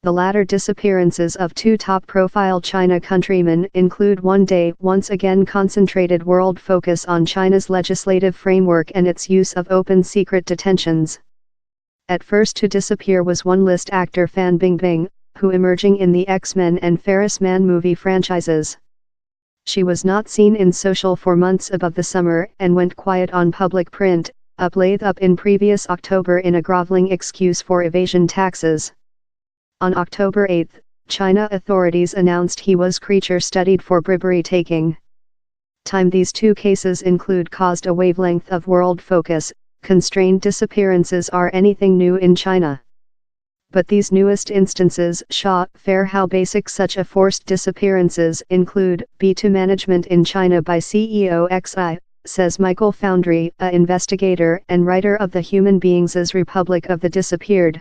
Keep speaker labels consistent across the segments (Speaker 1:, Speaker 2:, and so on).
Speaker 1: The latter disappearances of two top-profile China countrymen include one day once again concentrated world focus on China's legislative framework and its use of open secret detentions. At first to disappear was one list actor Fan Bingbing, who emerging in the X-Men and Ferris Man movie franchises. She was not seen in social for months above the summer and went quiet on public print, laid up in previous October in a groveling excuse for evasion taxes. On October 8, China authorities announced he was creature studied for bribery taking. These two cases include caused a wavelength of world focus. Constrained disappearances are anything new in China. But these newest instances show how basic such a forced disappearances include. B2 management in China by CEO XI, says Michael Foundry, a investigator and writer of the Human Beings' Republic of the Disappeared.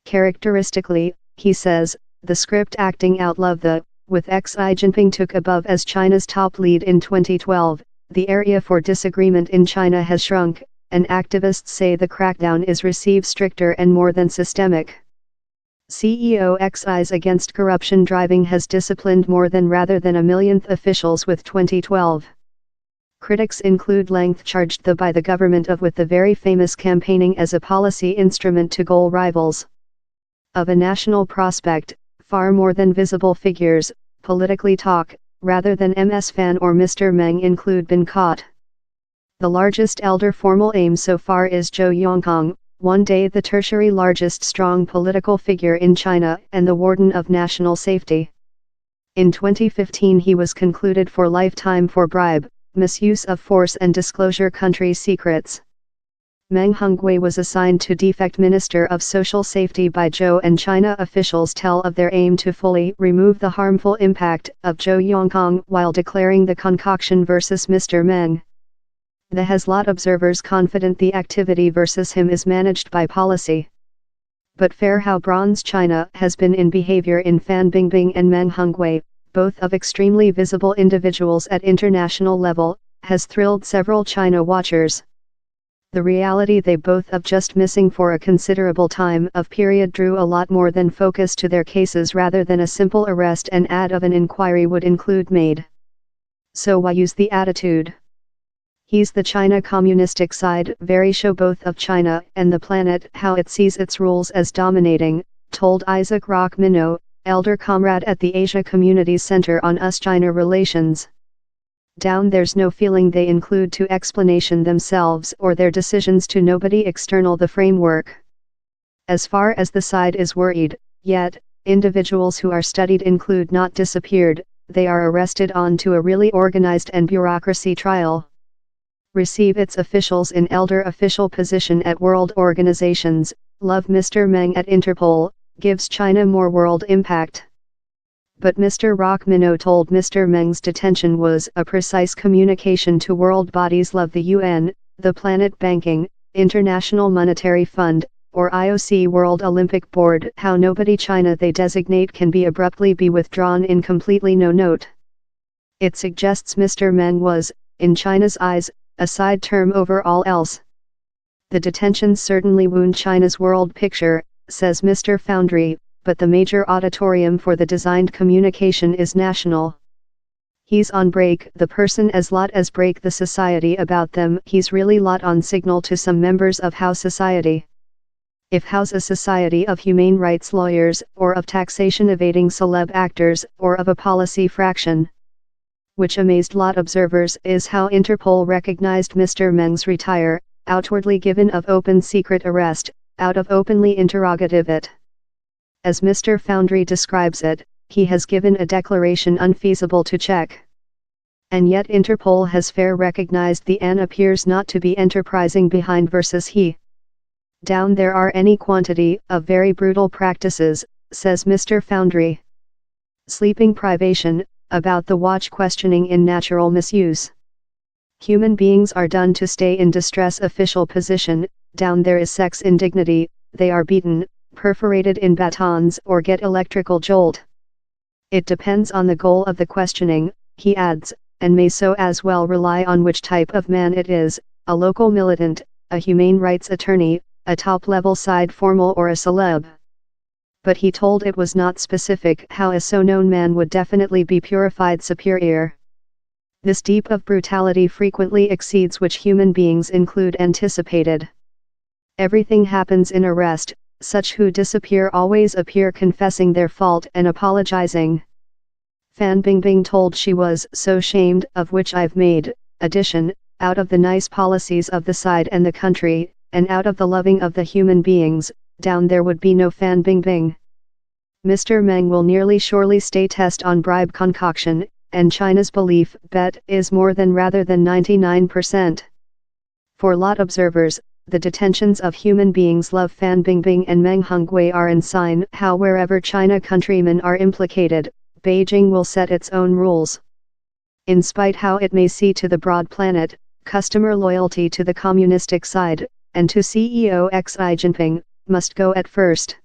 Speaker 1: Characteristically, he says, the script acting out love with Xi Jinping took above as China's top lead in 2012, the area for disagreement in China has shrunk, and activists say the crackdown is received stricter and more than systemic. CEO Xi's against corruption driving has disciplined more than rather than a millionth officials with 2012. Critics include length charged by the government with the very famous campaigning as a policy instrument to goal rivals. Of a national prospect, far more than visible figures, politically talk, rather than MS Fan or Mr. Meng include been caught. The largest elder formal aim so far is Zhou Yongkang, one day the tertiary largest strong political figure in China and the warden of national safety. In 2015 he was concluded for lifetime for bribe, misuse of force and disclosure country secrets. Meng Hongwei was assigned to defect Minister of Social Safety by Zhou, and China officials tell of their aim to fully remove the harmful impact of Zhou Yongkang while declaring the concoction versus Mr. Meng. The has lot observers confident the activity versus him is managed by policy. But how bronze China has been in behavior in Fan Bingbing and Meng Hongwei, both of extremely visible individuals at international level, has thrilled several China watchers. The reality they both of just missing for a considerable time of period drew a lot more than focus to their cases rather than a simple arrest and ad of an inquiry would include made. So why use the attitude? He's the China communistic side very show both of China and the planet how it sees its rules as dominating, told Isaac Rock Minot, elder comrade at the Asia Communities Center on US-China Relations. There's no feeling they include to explanation themselves or their decisions to nobody external the framework. As far as the side is worried, yet, individuals who are studied include not disappeared, they are arrested on to a really organized and bureaucracy trial. Receive its officials in elder official position at world organizations, love Mr. Meng at Interpol, gives China more world impact. But Mr. Rock Minot told Mr. Meng's detention was a precise communication to world bodies love the UN, the Planet Banking, International Monetary Fund, or IOC World Olympic Board how nobody China they designate can be abruptly be withdrawn in completely no note. It suggests Mr. Meng was, in China's eyes, a side term over all else. The detentions certainly wound China's world picture, says Mr. Foundry, but the major auditorium for the designed communication is national. He's on break the person as lot as break the society about them he's really lot on signal to some members of how society. If how's a society of humane rights lawyers or of taxation evading celeb actors or of a policy fraction. Which amazed lot observers is how Interpol recognized Mr. Meng's retire, outwardly given of open secret arrest, out of openly interrogative it. As Mr. Foundry describes it, he has given a declaration unfeasible to check. And yet Interpol has fair recognized the an appears not to be enterprising behind versus he. There are any quantity of very brutal practices, says Mr. Foundry. Sleeping privation, about the watch questioning in natural misuse. Human beings are done to stay in distress official position, there is sex indignity, they are beaten, perforated in batons or get electrical jolt. It depends on the goal of the questioning, he adds, and may so as well rely on which type of man it is, a local militant, a humane rights attorney, a top-level side formal or a celeb. but he told it was not specific how a so-known man would definitely be purified superior. This deep of brutality frequently exceeds which human beings include anticipated. Everything happens in arrest, such who disappear always appear confessing their fault and apologizing. Fan Bingbing told she was so shamed of which I've made, addition, out of the nice policies of the side and the country, and out of the loving of the human beings, down there would be no Fan Bingbing. Mr. Meng will nearly surely stay test on bribe concoction, and China's belief bet is more than rather than 99%. For lot observers, the detentions of human beings love Fan Bingbing and Meng Hongwei are a sign how wherever China countrymen are implicated, Beijing will set its own rules. In spite how it may see to the broad planet, customer loyalty to the communistic side, and to CEO Xi Jinping, must go at first.